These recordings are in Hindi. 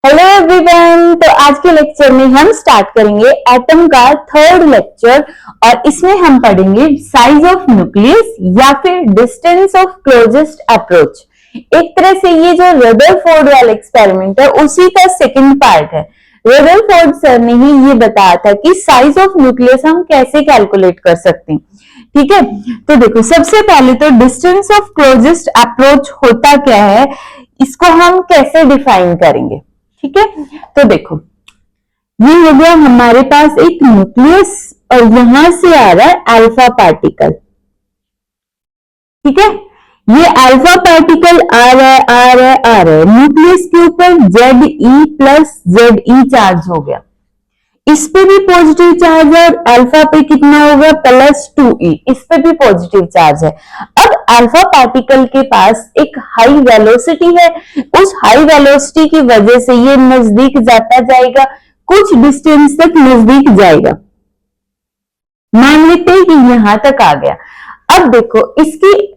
Hello everyone. तो आज के लेक्चर में हम स्टार्ट करेंगे एटम का थर्ड लेक्चर और इसमें हम पढ़ेंगे साइज ऑफ न्यूक्लियस या फिर डिस्टेंस ऑफ क्लोजेस्ट अप्रोच। एक तरह से ये जो रदरफोर्ड वाला एक्सपेरिमेंट है उसी का सेकंड पार्ट है। रदरफोर्ड सर ने ही ये बताया था कि साइज ऑफ न्यूक्लियस हम कैसे कैलकुलेट कर सकते हैं। ठीक है, तो देखो सबसे पहले तो डिस्टेंस ऑफ क्लोजेस्ट अप्रोच होता क्या है, इसको हम कैसे डिफाइन करेंगे। ठीक है, तो देखो ये हो गया हमारे पास एक न्यूक्लियस और यहां से आ रहा है अल्फा पार्टिकल। ठीक है, ये अल्फा पार्टिकल आ रहा है न्यूक्लियस के ऊपर Ze प्लस Ze चार्ज हो गया। इस पे भी पॉजिटिव चार्ज है और अल्फा पे कितना होगा +2e, इस पे भी पॉजिटिव चार्ज है। अब अल्फा पार्टिकल के पास एक हाई वेलोसिटी है, उस हाई वेलोसिटी की वजह से ये नजदीक जाता जाएगा, कुछ डिस्टेंस तक नजदीक जाएगा। मान लेते हैं कि यहां तक आ गया। अब देखो इसकी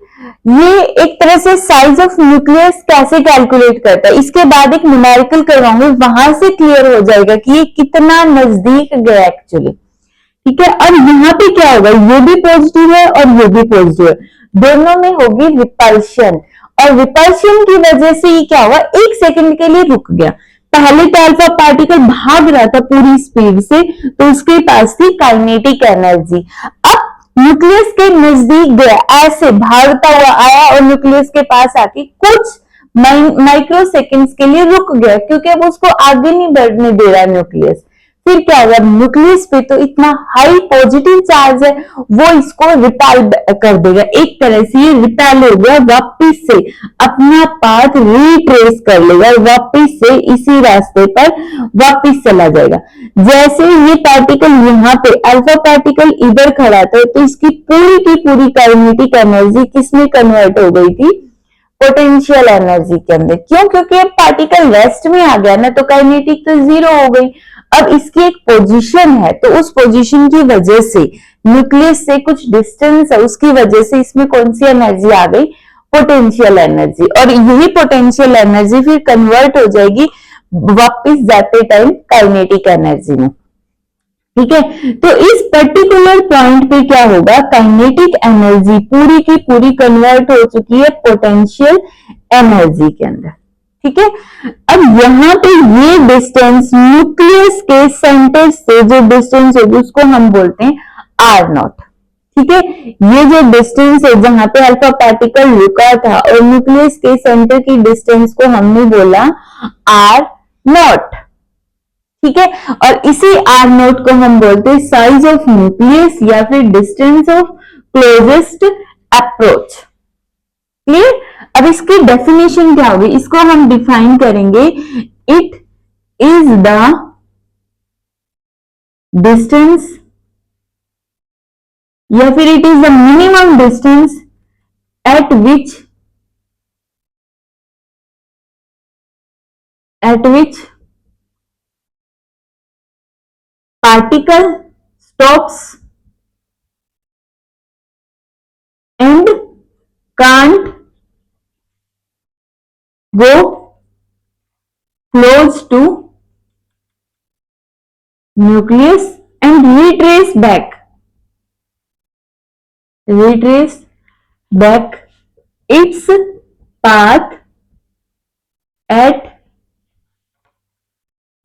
ये एक तरह से साइज ऑफ न्यूक्लियस कैसे कैलकुलेट करता है, इसके बाद एक न्यूमेरिकल करवाऊंगी, वहां से क्लियर हो जाएगा कि ये कितना नजदीक गया एक्चुअली। ठीक है, और यहाँ पे क्या होगा, ये भी पॉजिटिव है और ये भी पॉजिटिव है, दोनों में होगी रिपल्शन और रिपल्शन की वजह से ये क्या हुआ, एक सेकंड के लिए रुक गया। पहले तो अल्फा पार्टिकल भाग रहा था पूरी स्पीड से, तो उसके पास थी काइनेटिक एनर्जी। अब न्यूक्लियस के नजदीक गया, ऐसे भागता हुआ आया और न्यूक्लियस के पास आके कुछ माइक्रो सेकेंड्स के लिए रुक गया, क्योंकि अब उसको आगे नहीं बढ़ने दे रहा न्यूक्लियस। फिर क्या होगा, न्यूक्लियस पे तो इतना हाई पॉजिटिव चार्ज है, वो इसको रिपेल कर देगा। एक तरह से ये रिपेल हो गया, वापिस से अपना पाथ रिट्रेस कर लेगा, वापिस से इसी रास्ते पर वापिस चला जाएगा। जैसे ये पार्टिकल यहाँ पे अल्फा पार्टिकल इधर खड़ा था, तो इसकी पूरी की पूरी काइनेटिक एनर्जी किसमें कन्वर्ट हो गई थी, पोटेंशियल एनर्जी के अंदर। क्यों, क्योंकि अब पार्टिकल रेस्ट में आ गया ना, तो काइनेटिक तो जीरो हो गई। अब इसकी एक पोजीशन है, तो उस पोजीशन की वजह से न्यूक्लियस से कुछ डिस्टेंस है, उसकी वजह से इसमें कौन सी एनर्जी आ गई, पोटेंशियल एनर्जी। और यही पोटेंशियल एनर्जी फिर कन्वर्ट हो जाएगी वापस जाते टाइम काइनेटिक एनर्जी में। ठीक है, तो इस पर्टिकुलर पॉइंट पे क्या होगा, काइनेटिक एनर्जी पूरी की पूरी कन्वर्ट हो चुकी है पोटेंशियल एनर्जी के अंदर। ठीक है, अब यहाँ पे ये डिस्टेंस न्यूक्लियस के सेंटर से जो डिस्टेंस होगी उसको हम बोलते हैं R0। ठीक है, ये जो डिस्टेंस है जहां पे अल्फा पार्टिकल रुका था और न्यूक्लियस के सेंटर की डिस्टेंस को हमने बोला R0। ठीक है, और इसी R0 को हम बोलते हैं साइज ऑफ न्यूक्लियस या फिर distance of closest approach. Clear. अब इसकी डेफिनेशन क्या होगी, इसको हम डिफाइन करेंगे, इट इज द डिस्टेंस या फिर it is the minimum distance eight which particle stops and can't go close to nucleus and retrace back its path at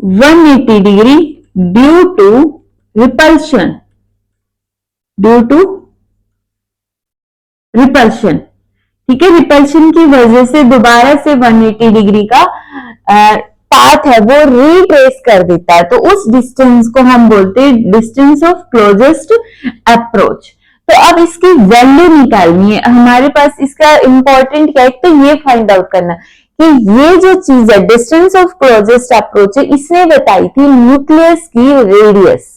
180 degree due to repulsion। ठीक है, रिपल्शन की वजह से दोबारा से 180 डिग्री का पाथ है वो रिट्रेस कर देता है, तो उस डिस्टेंस को हम बोलते हैं डिस्टेंस ऑफ क्लोजेस्ट अप्रोच। तो अब इसकी वैल्यू निकालनी है हमारे पास। इसका इंपॉर्टेंट क्या है, तो ये फाइंड आउट करना कि ये जो चीज है डिस्टेंस ऑफ क्लोजेस्ट अप्रोच है, इसने बताई थी न्यूक्लियस की रेडियस।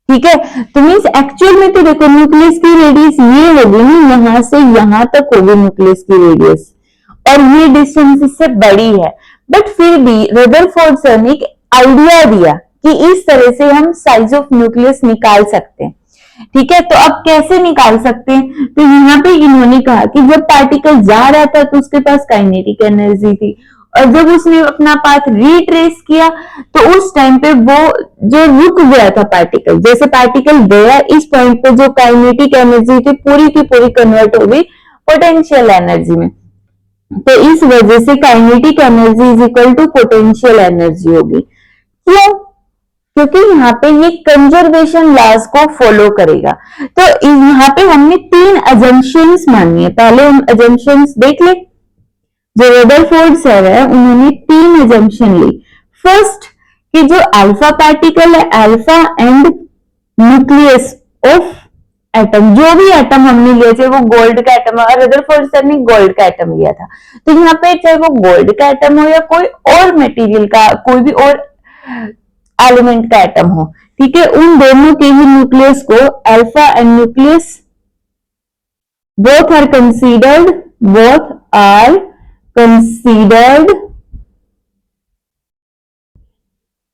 ठीक है, तो मीन्स एक्चुअल में तो देखो न्यूक्लियस की रेडियस ये होगी ना, यहां से यहां तक होगी न्यूक्लियस की रेडियस, और ये डिस्टेंस इससे बड़ी है। बट फिर भी रदरफोर्ड सर ने एक आइडिया दिया कि इस तरह से हम साइज ऑफ न्यूक्लियस निकाल सकते हैं। ठीक है, तो अब कैसे निकाल सकते हैं, तो यहाँ पे इन्होंने कहा कि जब पार्टिकल जा रहा था तो उसके पास काइनेटिक एनर्जी थी, और जब उसने अपना पाथ रिट्रेस किया तो उस टाइम पे वो जो रुक गया था पार्टिकल, जैसे पार्टिकल गया इस पॉइंट पे जो काइनेटिक एनर्जी थी पूरी की पूरी कन्वर्ट हो गई पोटेंशियल एनर्जी में। तो इस वजह से kinetic energy is equal to potential energy होगी। क्यों? क्योंकि यहाँ पे ये कंजर्वेशन लॉज को फॉलो करेगा। तो यहाँ पे हमने 3 अजम्पशंस मानी है। पहले हम अजम्पशंस देख ले। जो रदरफोर्ड सर है उन्होंने 3 अजम्पशन ली। फर्स्ट कि जो अल्फा पार्टिकल है, alpha and nucleus of atom, जो भी एटम हमने लिया चाहे वो गोल्ड का एटम है, और रदरफोर्ड सर ने गोल्ड का एटम लिया था। तो यहाँ पे चाहे वो गोल्ड का एटम हो या कोई और मटेरियल का, कोई भी और एलिमेंट का एटम हो, ठीक है, उन दोनों के ही न्यूक्लियस को alpha and nucleus both are considered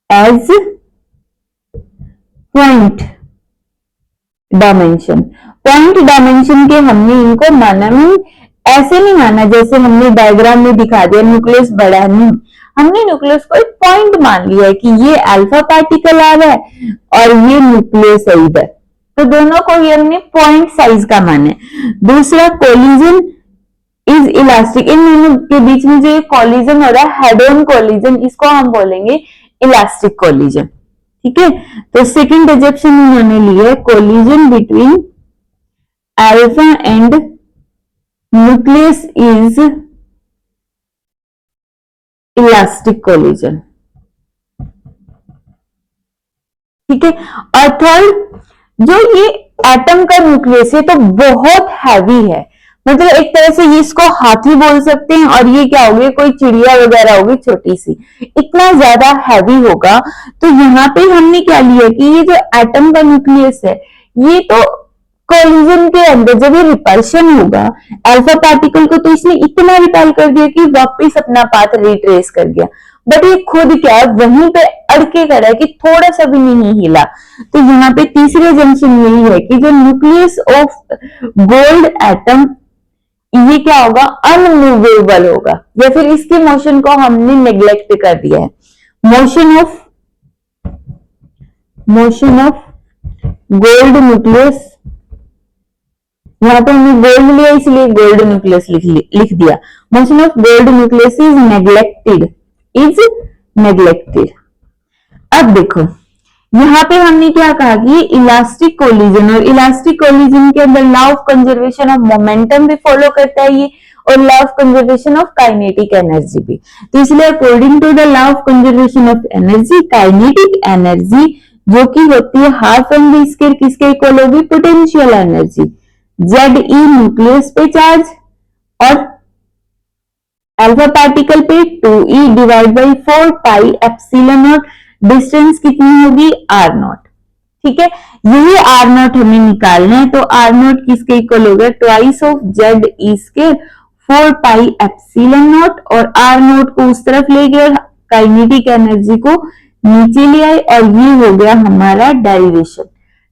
as point dimension. Point dimension के हमने इनको माना नहीं, ऐसे नहीं माना जैसे हमने डायग्राम में दिखा दिया न्यूक्लियस बड़ा है, नहीं, हमने न्यूक्लियस को एक पॉइंट मान लिया है कि ये अल्फा पार्टिकल आ रहा है और ये न्यूक्लियस है इधर, तो दोनों को ही हमने पॉइंट साइज का माना है। दूसरा कोलिजन इज इलास्टिक, इन दोनों के बीच में जो ये कोलिजन हो रहा है हेड ऑन कोलिजन, इसको हम बोलेंगे इलास्टिक कोलिजन, ठीक है। तो सेकंड अजम्पशन उन्होंने ली है collision between alpha and nucleus is elastic collision, ठीक है। और थर्ड जो ये एटम का न्यूक्लियस है तो बहुत हैवी है, मतलब एक तरह से ये इसको हाथी बोल सकते हैं, और ये क्या होगी कोई चिड़िया वगैरह होगी छोटी सी, इतना ज्यादा हैवी होगा। तो यहाँ पे हमने क्या लिया कि ये जो एटम का न्यूक्लियस है ये तो कोलिजन के अंदर जब ये रिपल्शन होगा अल्फा पार्टिकल को, तो इसने इतना रिपेल कर दिया कि वापिस अपना पाथ रिट्रेस कर गया, बट ये खुद क्या वहीं पे अड़के खड़ा है कि थोड़ा सा भी नहीं हिला। तो यहाँ पे तीसरी जंक्शन यही है कि जो न्यूक्लियस ऑफ गोल्ड एटम ये क्या होगा अनमूवेबल होगा, या फिर इसके मोशन को हमने नेग्लेक्ट कर दिया है। मोशन ऑफ गोल्ड न्यूक्लियस, यहाँ पे हमने गोल्ड लिया इसलिए गोल्ड न्यूक्लियस लिख दिया। Motion of gold nucleus is neglected. अब देखो यहाँ पे हमने क्या कहा कि इलास्टिक कोलिजन, और इलास्टिक कोलिजन के अंदर law of conservation of momentum भी फॉलो करता है ये, और law of conservation of kinetic energy भी। तो इसलिए according to the law of conservation of energy, kinetic energy जो कि होती है हाफ एम वी स्क्वायर किसके इक्वल होगी पोटेंशियल एनर्जी, जेड ई न्यूक्लियस पे चार्ज और अल्फा पार्टिकल पे 2e divide by 4 pi epsilon not, distance कितनी होगी आर नॉट, ठीक है। यही आर नॉट हमें निकालना है, तो आर नॉट किसके इक्वल होगा twice of Z E square 4 pi epsilon not, और आर नॉट को उस तरफ ले गए और काइनेटिक एनर्जी को नीचे ले आए, और ये हो गया हमारा derivation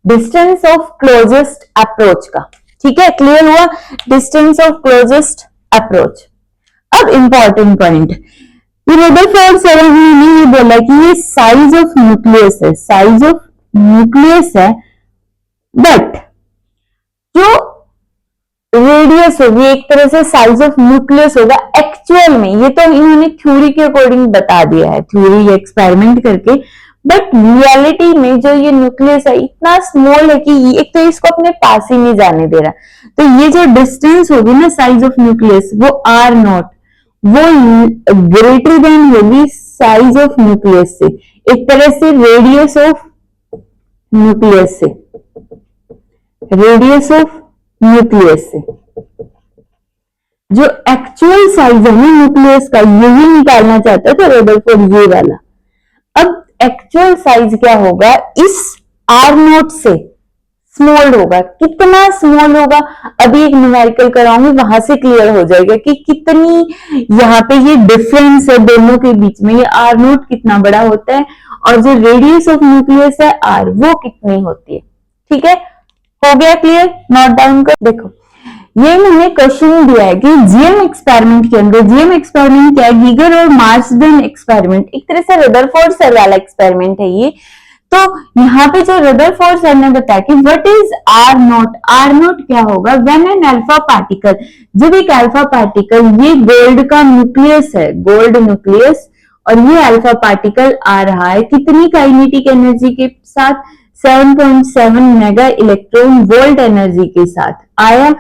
distance of closest approach का, ठीक है। क्लियर हुआ डिस्टेंस ऑफ क्लोजेस्ट अप्रोच। अब इंपॉर्टेंट पॉइंट, रदरफोर्ड सर ने ये बोला कि ये साइज ऑफ न्यूक्लियस है, साइज ऑफ न्यूक्लियस है, बट जो रेडियस होगी एक तरह से साइज ऑफ न्यूक्लियस होगा एक्चुअल में, ये तो इन्होंने थ्योरी के अकॉर्डिंग बता दिया है, थ्योरी एक्सपेरिमेंट करके, बट रियलिटी में जो ये न्यूक्लियस है इतना स्मॉल है कि एक तो इसको अपने पास ही नहीं जाने दे रहा। तो ये जो डिस्टेंस होगी ना साइज ऑफ न्यूक्लियस वो आर नॉट, वो ग्रेटर देन होगी साइज ऑफ न्यूक्लियस से, एक तरह से रेडियस ऑफ न्यूक्लियस से, रेडियस ऑफ न्यूक्लियस से। जो एक्चुअल साइज है ना न्यूक्लियस का यही निकालना चाहता था रदरफोर्ड, ये वाला। अब एक्चुअल साइज क्या होगा इस आर नोट से स्मॉल होगा, कितना स्मॉल होगा अभी एक न्यूमेरिकल कराऊंगी वहां से क्लियर हो जाएगा कि कितनी यहाँ पे ये डिफरेंस है दोनों के बीच में, ये आर नोट कितना बड़ा होता है और जो रेडियस ऑफ न्यूक्लियस है आर वो कितनी होती है, ठीक है। हो गया क्लियर, नोट डाउन कर। देखो ये हमें क्वेश्चन दिया है कि जीएम एक्सपेरिमेंट के अंदर, जीएम एक्सपेरिमेंट क्या है, गीगर और मार्सडन एक्सपेरिमेंट, एक तरह से रदरफोर्ड सर वाला एक्सपेरिमेंट है ये। तो यहाँ पे जो रदरफोर्ड सर ने बताया कि what is R naught, R naught क्या होगा, व्हेन एन अल्फा पार्टिकल, जब एक अल्फा पार्टिकल, ये गोल्ड का न्यूक्लियस है, गोल्ड न्यूक्लियस, और ये अल्फा पार्टिकल आ रहा है कितनी काइनेटिक एनर्जी के साथ, 7.7 मेगा इलेक्ट्रॉन वोल्ट एनर्जी के साथ आया,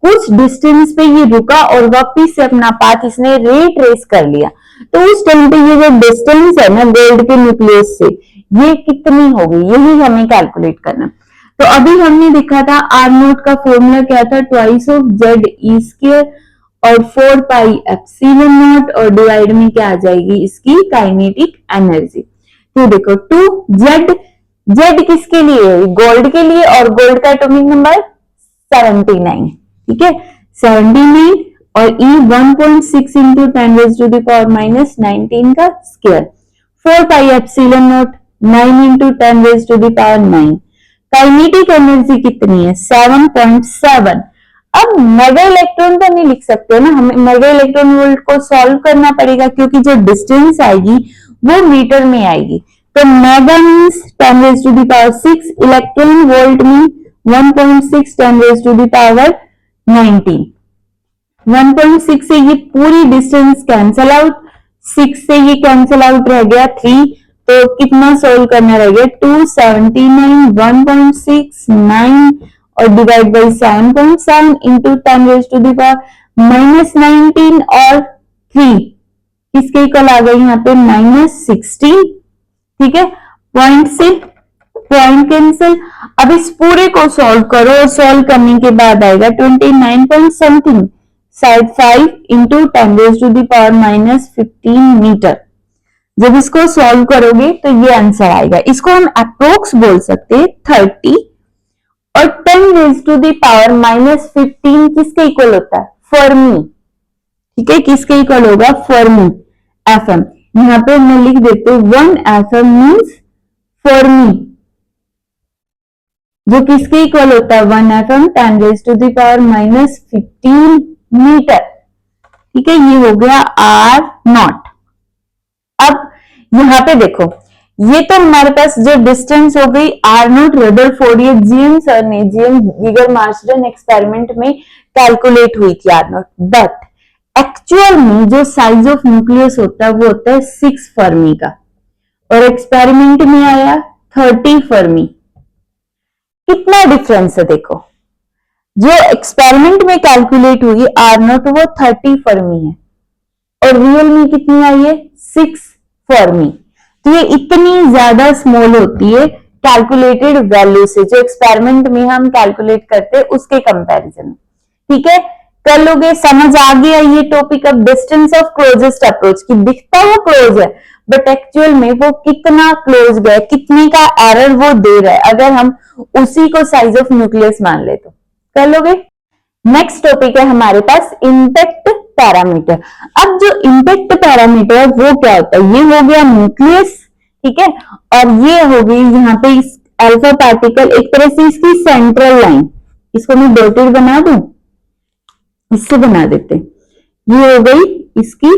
कुछ डिस्टेंस पे ये रुका और वापिस से अपना पाथ इसने रिट्रेस कर लिया। तो उस टाइम पे ये जो डिस्टेंस है ना गोल्ड के न्यूक्लियस से, ये कितनी होगी, यही हमें कैलकुलेट करना। तो अभी हमने देखा था आर नोट का फॉर्मूला क्या था, twice of Z E square और 4 पाई एप्सिलॉन नॉट, और डिवाइड में क्या आ जाएगी इसकी काइनेटिक एनर्जी। तो देखो 2 जेड, जेड किसके लिए है, गोल्ड के लिए, और गोल्ड का एटॉमिक नंबर 79, ठीक है 79, और E 1.6 इंटू 10⁻⁻19 का square, 4 pi epsilon not 9 into 10⁻9। Kinetic energy कितनी है, 7.7। अब मेगा इलेक्ट्रॉन तो नहीं लिख सकते ना, हमें मेगा इलेक्ट्रॉन वोल्ट को सॉल्व करना पड़ेगा, क्योंकि जो डिस्टेंस आएगी वो मीटर में आएगी। तो मेगा मीन्स 10⁻6, इलेक्ट्रॉन वोल्ट में 1.6 10⁻19। 1.6 से ये पूरी डिस्टेंस कैंसल आउट, 6 से ये कैंसल आउट रह गया 3, तो कितना सोल्व करना रह गया, 279, 1.69 और डिवाइड बाई 7.7 इंटू 10⁻19 और 3 किसके इक्वल आ गई यहाँ पे -16, ठीक है, पॉइंट से पॉइंट कैंसिल। अब इस पूरे को सॉल्व करो, और सॉल्व करने के बाद आएगा 29 पॉइंट समथिंग, शायद 5 इंटू 10⁻⁻15 मीटर। जब इसको सॉल्व करोगे तो ये आंसर आएगा। इसको हम अप्रोक्स बोल सकते हैं 30, और 10⁻⁻15 किसके इक्वल होता है, फर्मी, ठीक है, किसके इक्वल होगा, फर्मी, एफएम। यहाँ पे मैं लिख देती हूँ 1 एफएम मीन्स फर्मी, जो किसके इक्वल होता है, 1 एफएम 10⁻⁻15 मीटर, ठीक है, ये हो गया आर नॉट। अब यहाँ पे देखो, ये तो हमारे पास जो डिस्टेंस हो गई आर नॉट रदरफोर्ड, ये जीएम सर ने, जीएम गीगर मार्सडन एक्सपेरिमेंट में कैलकुलेट हुई थी आर नॉट, बट एक्चुअल में जो साइज ऑफ न्यूक्लियस होता है वो होता है 6 फर्मी का, और एक्सपेरिमेंट में आया 30 फर्मी। कितना डिफरेंस है देखो, जो एक्सपेरिमेंट में कैलकुलेट हुई आर नॉट वो 30 फर्मी है, और रियल में कितनी आई है, 6 फर्मी। तो ये इतनी ज्यादा स्मॉल होती है कैलकुलेटेड वैल्यू से, जो एक्सपेरिमेंट में हम कैलकुलेट करते हैं उसके कंपैरिजन में, ठीक है, कर लोगे, समझ आ गया ये टॉपिक। अब डिस्टेंस ऑफ क्लोजेस्ट अप्रोच की, दिखता वो क्लोज है बट एक्चुअल में वो कितना क्लोज गया, कितने का एरर वो दे रहा है, अगर हम उसी को साइज ऑफ न्यूक्लियस मान ले तो। कर लोगे। नेक्स्ट टॉपिक है हमारे पास इंपैक्ट पैरामीटर। अब जो इंपैक्ट पैरामीटर है वो क्या होता है, ये हो गया न्यूक्लियस, ठीक है, और ये हो गई यहाँ पे इस अल्फा पार्टिकल, एक तरह से इसकी सेंट्रल लाइन, इसको मैं डॉटेड बना दूं, इससे बना देते, ये हो गई इसकी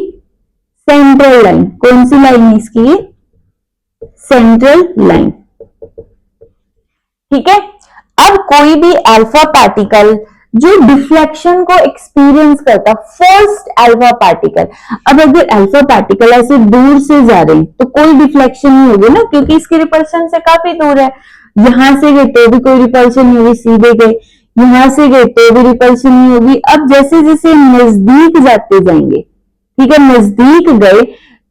सेंट्रल लाइन। कौन सी लाइन है इसकी, ये सेंट्रल लाइन, ठीक है। अब कोई भी अल्फा पार्टिकल जो डिफ्लेक्शन को एक्सपीरियंस करता, फर्स्ट अल्फा पार्टिकल, अब अगर अल्फा पार्टिकल ऐसे दूर से जा रहे हैं तो कोई डिफ्लेक्शन नहीं होगी ना, क्योंकि इसके रिपल्शन से काफी दूर है। यहां से गए तो भी कोई रिपल्शन नहीं होगी, सीधे गए, यहां से गए तो भी रिपल्शन नहीं होगी। अब जैसे जैसे नजदीक जाते जाएंगे, ठीक है, नजदीक गए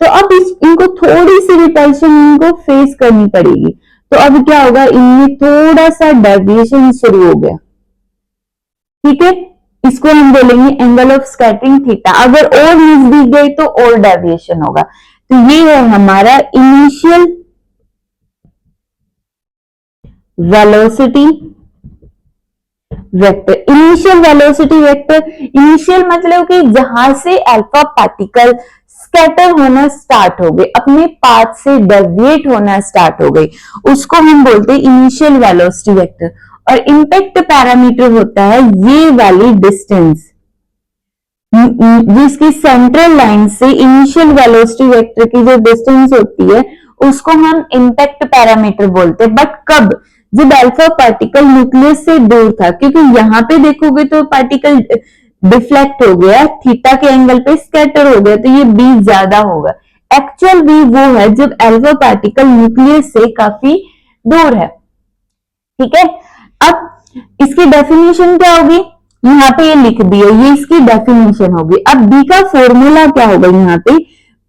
तो अब इनको थोड़ी सी रिपल्शन इनको फेस करनी पड़ेगी। तो अब क्या होगा, इनमें थोड़ा सा डेविएशन शुरू हो गया, ठीक है, इसको हम बोलेंगे एंगल ऑफ स्कैटरिंग थीटा। अगर और नजदीक गए तो और डेविएशन होगा। तो ये है हमारा initial velocity vector. Initial velocity vector, initial मतलब कि जहां से अल्फा पार्टिकल स्कैटर होना स्टार्ट हो गए, अपने पाथ से डेविएट होना स्टार्ट हो गई, उसको हम बोलते हैं इनिशियल वेलोसिटी वेक्टर। और इम्पैक्ट पैरामीटर होता है ये वाली डिस्टेंस, जिसकी सेंट्रल लाइन से इनिशियल वेलोसिटी वेक्टर की जो डिस्टेंस होती है उसको हम इम्पैक्ट पैरामीटर बोलते हैं। बट कब? जब अल्फा पार्टिकल न्यूक्लियस से दूर था, क्योंकि यहाँ पे देखोगे तो पार्टिकल डिफ्लेक्ट हो गया, थीटा के एंगल पे स्कैटर हो गया, तो ये बी ज्यादा होगा। एक्चुअल बी वो है जब अल्फा पार्टिकल न्यूक्लियस से काफी दूर है। ठीक है, अब इसकी डेफिनेशन क्या होगी? यहाँ पे ये लिख दिए, ये इसकी डेफिनेशन होगी। अब बी का फॉर्मूला क्या होगा? यहाँ पे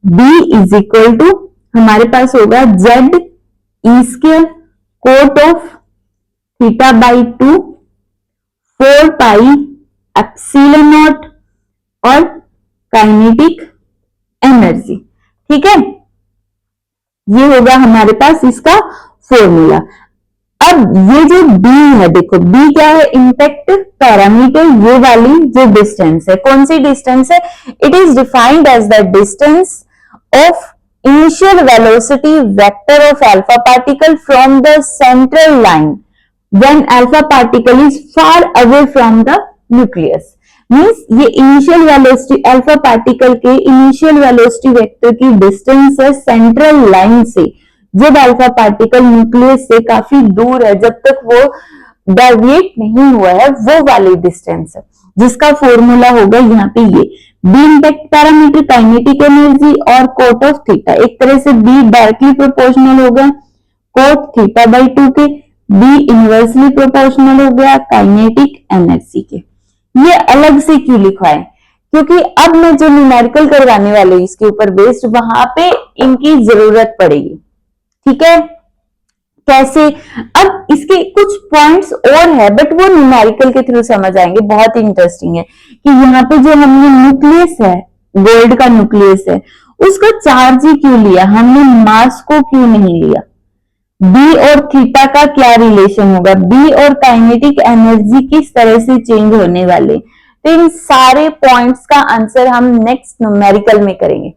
बी इज इक्वल टू हमारे पास होगा Z E square cot of theta by 2 4 pi epsilon not और काइनेटिक एनर्जी। ठीक है, ये होगा हमारे पास इसका फॉर्मूला। अब ये जो B है, देखो B क्या है? इम्पैक्ट पैरामीटर, ये वाली जो डिस्टेंस है, कौन सी डिस्टेंस है? It is defined as the distance of initial velocity vector of alpha particle from the central line when alpha particle is far away from the nucleus. Means ये इनिशियल वेलोसिटी, अल्फा पार्टिकल के इनिशियल वेलोसिटी वेक्टर की डिस्टेंस है सेंट्रल लाइन से, जब अल्फा पार्टिकल न्यूक्लियस से काफी दूर है, जब तक वो डेविएट नहीं हुआ है, वो वाली डिस्टेंस है, जिसका फॉर्मूला होगा यहाँ पे ये B impact parameter, kinetic energy और कोट ऑफ थीटा। एक तरह से बी डायरेक्टली प्रोपोर्शनल हो गया कोट थीटा बाई 2 के, बी इनवर्सली प्रोपोर्शनल हो गया काइनेटिक एनर्जी के। ये अलग से क्यों लिखा है? क्योंकि अब मैं जो न्यूमेरिकल करवाने वाले हूं इसके ऊपर बेस्ड, वहां पे इनकी जरूरत पड़ेगी। ठीक है, कैसे? अब इसके कुछ पॉइंट्स और है बट वो न्यूमेरिकल के थ्रू समझ आएंगे। बहुत इंटरेस्टिंग है कि यहाँ पे जो हमने न्यूक्लियस है, गोल्ड का न्यूक्लियस है, उसका चार्ज ही क्यों लिया, हमने मास को क्यों नहीं लिया? बी और थीटा का क्या रिलेशन होगा, बी और काइनेटिक एनर्जी किस तरह से चेंज होने वाले, तो इन सारे पॉइंट्स का आंसर हम नेक्स्ट न्यूमेरिकल में करेंगे।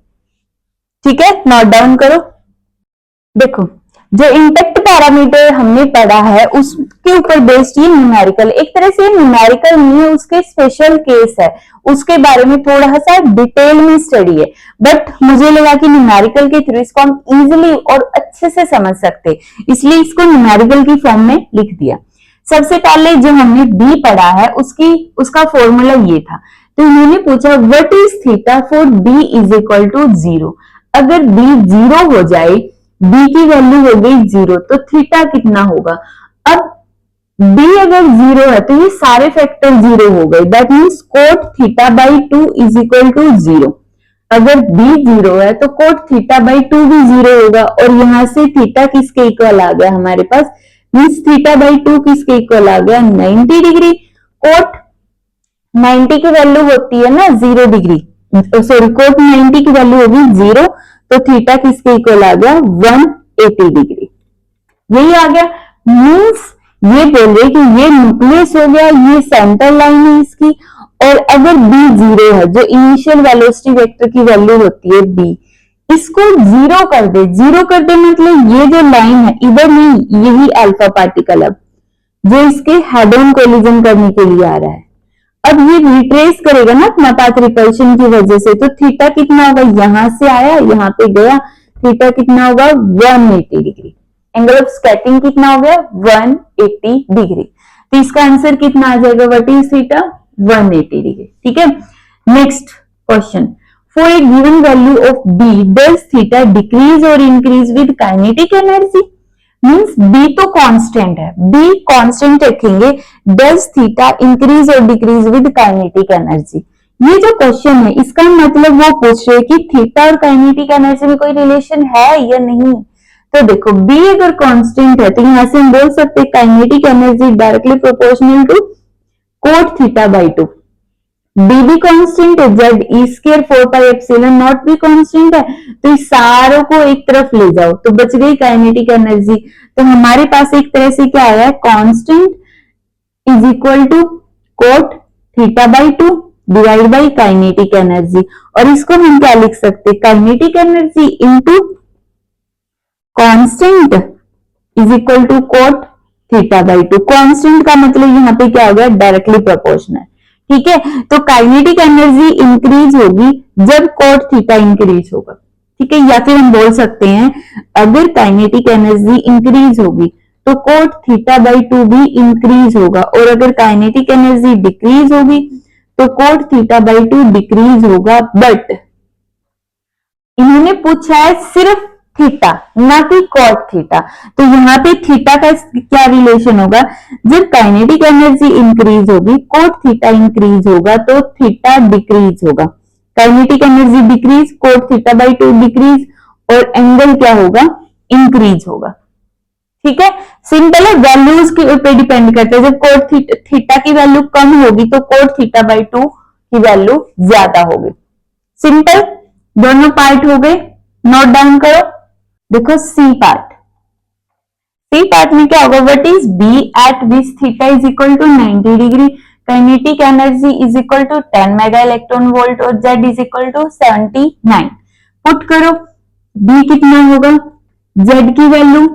ठीक है, नोट डाउन करो। देखो, जो इम्पैक्ट पैरामीटर हमने पढ़ा है उसके ऊपर बेस्ड ये न्यूमेरिकल, एक तरह से न्यूमेरिकल नहीं है, उसके स्पेशल केस है, उसके बारे में थोड़ा सा डिटेल में स्टडी है, बट मुझे लगा कि न्यूमेरिकल के थ्रू इसको हम इजीली और अच्छे से समझ सकते, इसलिए इसको न्यूमेरिकल की फॉर्म में लिख दिया। सबसे पहले जो हमने बी पढ़ा है उसका फॉर्मूला ये था, तो इन्होंने पूछा what is theta for B is equal to 0। अगर बी 0 हो जाए, बी की वैल्यू हो गई 0, तो थीटा कितना होगा? अब बी अगर 0 है तो ये सारे फैक्टर 0 हो गए, that means cot theta by 2 is equal to 0। अगर बी 0 है तो कोट थीटा बाई 2 भी 0 होगा, और यहां से थीटा किसके इक्वल आ गया हमारे पास? मीन्स थीटा बाई 2 किसके इक्वल आ गया? 90 डिग्री। कोट 90 की वैल्यू होती है ना 0 डिग्री, सॉरी कोट 90 की वैल्यू होगी 0, तो थीटा किसके इक्वल आ गया? 180 डिग्री। यही आ गया। मीन्स ये बोल रहे कि ये न्यूक्लियस हो गया, ये सेंटर लाइन है इसकी, और अगर बी 0 है, जो इनिशियल वेलोसिटी वेक्टर की वैल्यू होती है बी, इसको 0 कर दे। 0 कर दे मतलब ये जो लाइन है इधर नहीं, यही अल्फा पार्टिकल अब जो इसके हेड ऑन कोलिजन करने के लिए आ रहा है, अब ये रिट्रेस करेगा ना अपना पाथ रिपल्शन की वजह से, तो थीटा कितना होगा? यहां से आया यहां पे गया, थीटा कितना होगा? 180 डिग्री। एंगल ऑफ स्कैटरिंग कितना हो गया? 180 डिग्री। तो इसका आंसर कितना आ जाएगा? What is theta? 180 डिग्री। ठीक है, next question, for a given value of B does theta decrease और increase with kinetic energy. Means B तो कांस्टेंट है, बी कांस्टेंट रखेंगे, डज थीटा इंक्रीज और डिक्रीज विद काइनेटिक एनर्जी। ये जो क्वेश्चन है इसका मतलब वो पूछ रहे कि थीटा और काइनेटिक एनर्जी में कोई रिलेशन है या नहीं। तो देखो बी अगर कांस्टेंट है तो यहां से हम बोल सकते हैं kinetic energy directly proportional to cot theta by 2। B भी कांस्टेंट है, Z E square 4 pi epsilon naught भी कांस्टेंट है, तो इस सारों को एक तरफ ले जाओ तो बच गई काइनेटिक एनर्जी। तो हमारे पास एक तरह से क्या आया? Constant is equal to cot theta by 2 divide by kinetic energy, और इसको हम क्या लिख सकते? Kinetic energy into constant is equal to cot theta by two. Constant का मतलब यहाँ पे क्या हो गया, डायरेक्टली प्रोपोर्शनल। ठीक है, तो काइनेटिक एनर्जी इंक्रीज होगी जब कोट थीटा इंक्रीज होगा। ठीक है, या फिर हम बोल सकते हैं अगर काइनेटिक एनर्जी इंक्रीज होगी तो कोट थीटा बाई टू भी इंक्रीज होगा, और अगर काइनेटिक एनर्जी डिक्रीज होगी तो coat theta by to decrease होगा। बट इन्होंने पूछा है सिर्फ थीटा, ना कि कॉट थीटा। तो यहाँ पे थीटा का क्या रिलेशन होगा, जब काइनेटिक एनर्जी इंक्रीज होगी कोट थीटा इंक्रीज होगा तो थीटा डिक्रीज होगा। Kinetic energy decrease, coat theta by to decrease, और एंगल क्या होगा, इंक्रीज होगा। ठीक है, सिंपल है, वैल्यूज के ऊपर डिपेंड करते हैं। जब कोट थीटा की वैल्यू कम होगी तो कोट थीटा बाई टू की वैल्यू ज्यादा होगी। सिंपल, दोनों पार्ट हो गए, नोट डाउन करो। देखो सी पार्ट, सी पार्ट में क्या होगा, what is B at which theta is equal to 90 degree, kinetic energy is equal to 10 mega electron volt और Z is equal to 79। Put करो, बी कितना होगा, जेड की value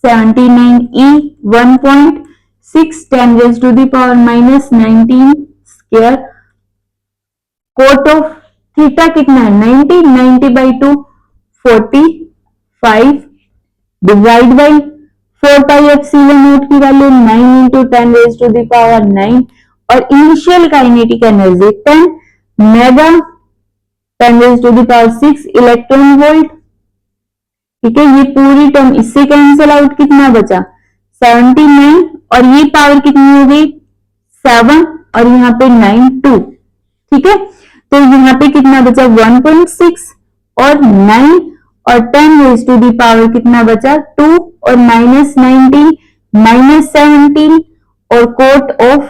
79 e 1.6 10 raised to the power minus 19 square, cot of theta कितना है 90, 90 by two 45 divide by 4 pi epsilon nought की value 9 into 10 raise to the power 9, और initial kinetic energy 10 mega 10 raise to the power 6 electron volt. ठीक है, ये पूरी टर्म इससे कैंसिल आउट, कितना बचा 79, और ये पावर कितनी हो गई 7, और यहाँ पे 9 2। ठीक है, तो यहाँ पे कितना बचा 1.6 और 9 और 10 रेज टू दी पावर कितना बचा 2 और -19 -17 और कोट ऑफ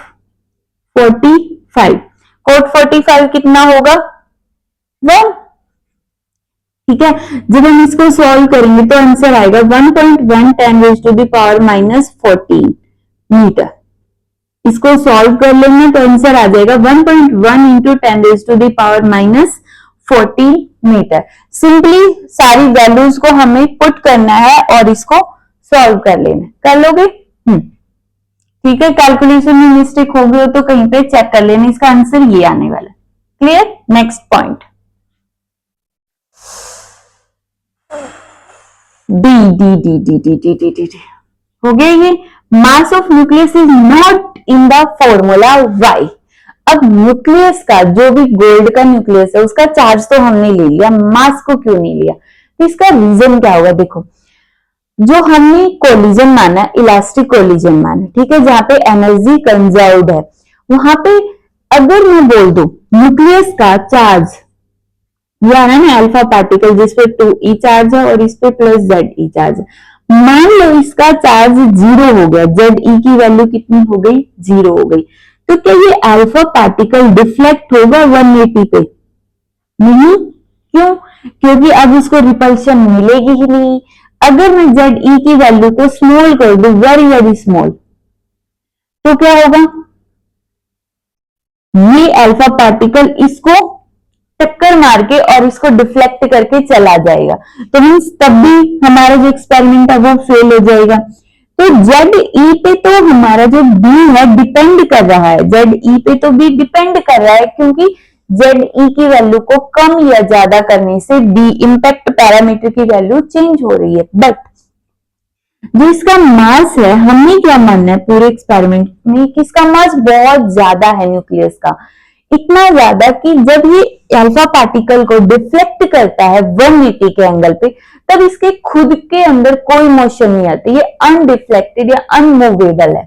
45, कोट 45 कितना होगा 1। ठीक है, जब हम इसको सॉल्व करेंगे तो आंसर आएगा 1.1 10 raise to the power -14 metre. इसको सॉल्व कर लेंगे तो आंसर आ जाएगा 1.1 into 10 raise to the power -14 metre. Simply सारी वैल्यूज को हमें पुट करना है और इसको सॉल्व कर लेना, कर लोगे। ठीक है, कैलकुलेशन में मिस्टेक हो गई हो तो कहीं पे चेक कर लेना, इसका आंसर ये आने वाला। Clear, next point D D D D D D D D हो गया ये, mass of nucleus is not in the formula why. अब न्यूक्लियस का, जो भी गोल्ड का न्यूक्लियस है उसका चार्ज तो हमने ले लिया, मास को क्यों नहीं लिया, तो इसका रीजन क्या होगा। देखो, जो हमने कोलिजन माना, इलास्टिक कोलिजन माना, ठीक है, जहां पे एनर्जी कंजर्व्ड है, वहां पे अगर मैं बोल दूं न्यूक्लियस का चार्ज, ये आ रहा है ना अल्फा पार्टिकल जिसपे 2e चार्ज है और इस पे +ze चार्ज है, मान लो इसका चार्ज 0 हो गया, ze की वैल्यू कितनी हो गई 0 हो गई, तो क्या ये अल्फा पार्टिकल डिफ्लेक्ट होगा 180 पे? नहीं, क्यों? क्योंकि अब इसको रिपल्शन मिलेगी ही नहीं। अगर मैं ze की वैल्यू को स्मॉल कर दूं, वेरी वेरी स्मॉल, तो क्या होगा, ये अल्फा पार्टिकल इसको टक्कर मार के और इसको डिफ्लेक्ट करके चला जाएगा, तो मीन्स तब भी हमारा जो एक्सपेरिमेंट है वो फेल हो जाएगा। तो ze पे तो हमारा जो b है डिपेंड कर रहा है, ze पे तो b डिपेंड कर रहा है, क्योंकि ze की वैल्यू को कम या ज्यादा करने से b इंपैक्ट पैरामीटर की वैल्यू चेंज हो रही है। बट जो इसका मास है, हमने क्या मानना है पूरे एक्सपेरिमेंट में कि इसका मास बहुत ज्यादा है न्यूक्लियस का, इतना ज्यादा कि जब ये अल्फा पार्टिकल को डिफ्लेक्ट करता है 180 के एंगल पे, तब इसके खुद के अंदर कोई मोशन नहीं आती, ये अनडिफ्लेक्टेड या अनमूवेबल है।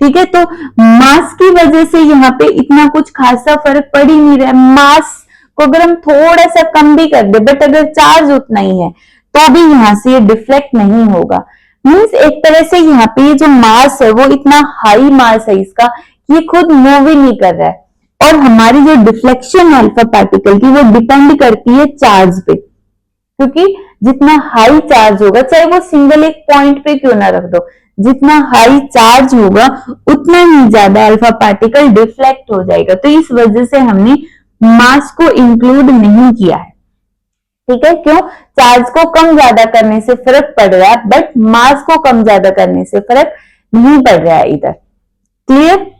ठीक है, तो मास की वजह से यहाँ पे इतना कुछ खासा फर्क पड़ ही नहीं रहा है। मास को अगर हम थोड़ा सा कम भी कर दे, बट अगर चार्ज उतना ही है तो भी यहाँ से ये डिफ्लेक्ट नहीं होगा। मीन्स एक तरह से यहाँ पे ये जो मास है वो इतना हाई मास है इसका, ये खुद मूव ही नहीं कर रहा है, और हमारी जो डिफ्लेक्शन है अल्फा पार्टिकल की वो डिपेंड करती है चार्ज पे, क्योंकि जितना हाई चार्ज होगा, चाहे वो सिंगल एक पॉइंट पे क्यों ना रख दो, जितना हाई चार्ज होगा उतना ही ज्यादा अल्फा पार्टिकल डिफ्लेक्ट हो जाएगा। तो इस वजह से हमने मास को इंक्लूड नहीं किया है। ठीक है, क्यों? चार्ज को कम ज्यादा करने से फर्क पड़ रहा है, बट मास को कम ज्यादा करने से फर्क नहीं पड़ रहा है इधर। Clear?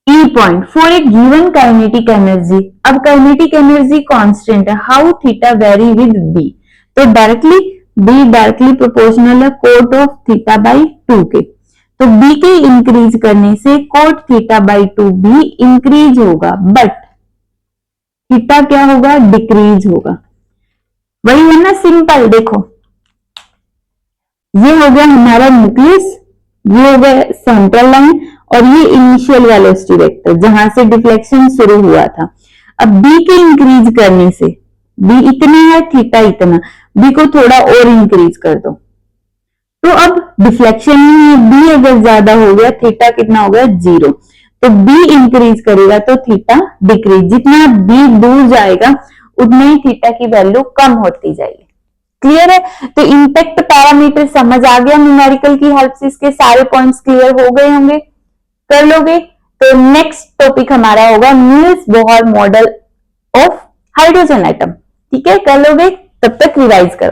E point for a given kinetic energy, अब काइनेटिक एनर्जी कांस्टेंट है, how theta vary with B, तो डायरेक्टली बी डायरेक्टली प्रोपोर्शनल है कोट ऑफ थीटा बाई 2 के, तो बी के इंक्रीज करने से कोट थीटा बाई 2 भी इंक्रीज होगा, बट थीटा क्या होगा? डिक्रीज होगा। वही है ना, सिंपल। देखो ये हो गया हमारा न्यूक्लियस, ये हो गया सेंट्रल लाइन, और ये इनिशियल वेलोसिटी वेक्टर जहां से डिफ्लेक्शन शुरू हुआ था। अब बी के इंक्रीज करने से, बी इतना है, थीटा इतना, बी को थोड़ा और इंक्रीज कर दो, तो अब डिफ्लेक्शन में बी अगर ज्यादा हो गया, थीटा कितना हो गया? 0, तो बी इंक्रीज करेगा तो थीटा डिक्रीज, जितना बी दूर जाएगा उतने ही थीटा की वैल्यू कम होती जाएगी। क्लियर है? तो इंपैक्ट पैरामीटर समझ आ गया, न्यूमेरिकल की हेल्प से इसके सारे पॉइंट्स क्लियर हो गए होंगे, कर लोगे। तो नेक्स्ट टॉपिक हमारा होगा Niels Bohr model of hydrogen atom. ठीक है, कर लोगे? तब तक रिवाइज करो।